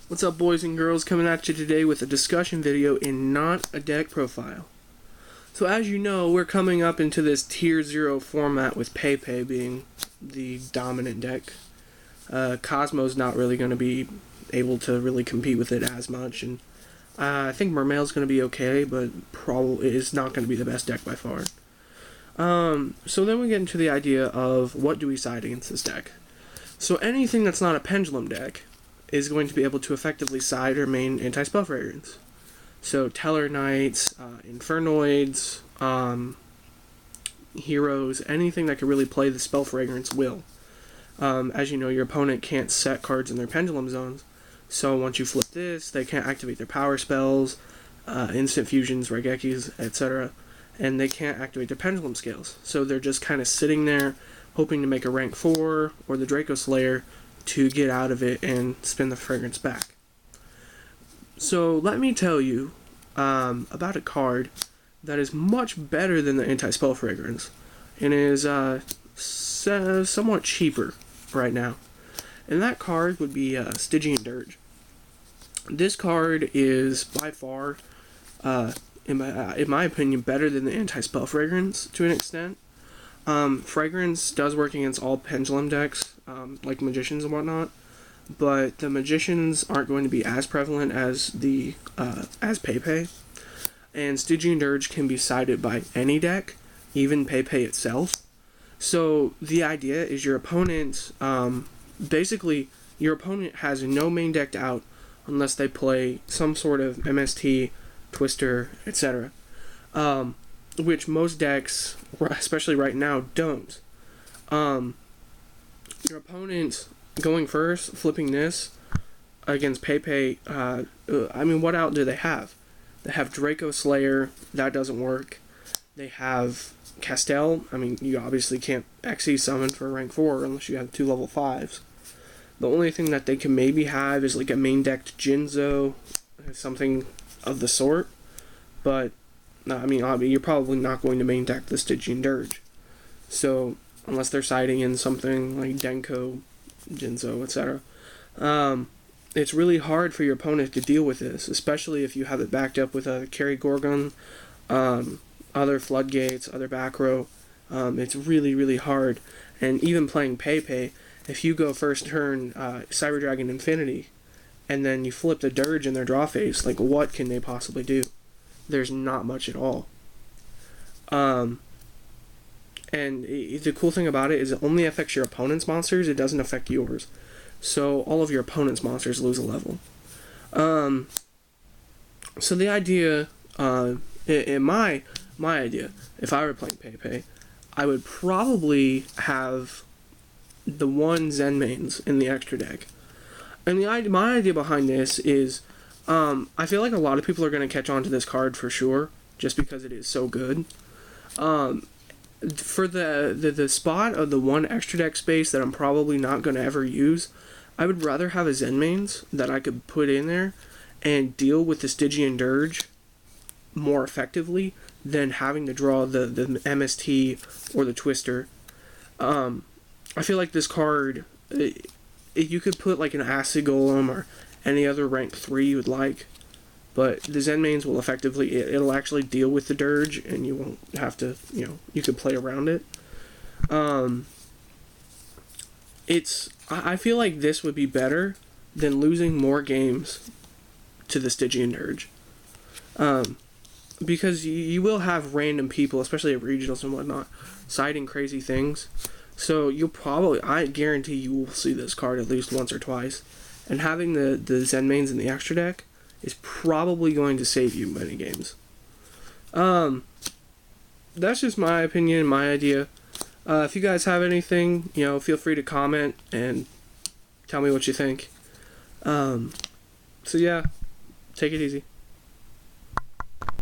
What's up, boys and girls? Coming at you today with a discussion video in Not a Deck Profile. So as you know, we're coming up into this Tier 0 format with Pepe being the dominant deck. Cosmo's not really going to be able to really compete with it as much, and I think Mermail's going to be okay, but probably is not going to be the best deck by far. So then we get into the idea of what do we side against this deck. So anything that's not a Pendulum deck is going to be able to effectively side or main anti-spell fragrance. So Teller Knights, Infernoids, Heroes, anything that could really play the spell fragrance will. As you know, your opponent can't set cards in their pendulum zones, so once you flip this, they can't activate their power spells, instant fusions, Raigekis, etc., and they can't activate their pendulum scales. So they're just kind of sitting there, hoping to make a rank 4 or the Draco Slayer to get out of it and spin the fragrance back. So let me tell you about a card that is much better than the anti-spell fragrance and is somewhat cheaper right now. And that card would be Stygian Dirge. This card is by far, in my opinion, better than the anti-spell fragrance to an extent. Fragrance does work against all pendulum decks, like Magicians and whatnot, but the Magicians aren't going to be as prevalent as as Pepe. And Stygian Dirge can be sided by any deck, even Pepe itself. So the idea is your opponent, basically, your opponent has no main decked out unless they play some sort of MST, Twister, etc. Which most decks, especially right now, don't. Your opponent going first, flipping this against Pepe, what out do they have? They have Draco Slayer, that doesn't work. They have Castel, you obviously can't XE summon for rank 4 unless you have 2 level 5s. The only thing that they can maybe have is like a main decked Jinzo, something of the sort, but you're probably not going to main deck the Stygian Dirge. So, unless they're siding in something like Denko, Jinzo, etc., it's really hard for your opponent to deal with this, especially if you have it backed up with a Carry Gorgon, other Floodgates, other back row. It's really, really hard. And even playing Pepe, if you go first turn Cyber Dragon Infinity, and then you flip the Dirge in their draw phase, like what can they possibly do? There's not much at all. And the cool thing about it is it only affects your opponent's monsters, it doesn't affect yours. So all of your opponent's monsters lose a level. So the idea, in my idea, if I were playing Pepe, I would probably have the one Zen mains in the extra deck. And my idea behind this is, I feel like a lot of people are going to catch on to this card for sure, just because it is so good. For the spot of the one extra deck space that I'm probably not going to ever use, I would rather have a Zen mains that I could put in there and deal with the Stygian Dirge more effectively than having to draw the MST or the Twister. I feel like this card, you could put like an Acid Golem or any other rank 3 you would like, but the Zen mains will effectively, it'll actually deal with the Dirge, and you won't have to, you can play around it. I feel like this would be better than losing more games to the Stygian Dirge. Because you will have random people, especially at regionals and whatnot, siding crazy things. So I guarantee you will see this card at least once or twice. And having the Zen mains in the extra deck is probably going to save you many games. That's just my opinion, my idea. If you guys have anything, feel free to comment and tell me what you think. So yeah, take it easy.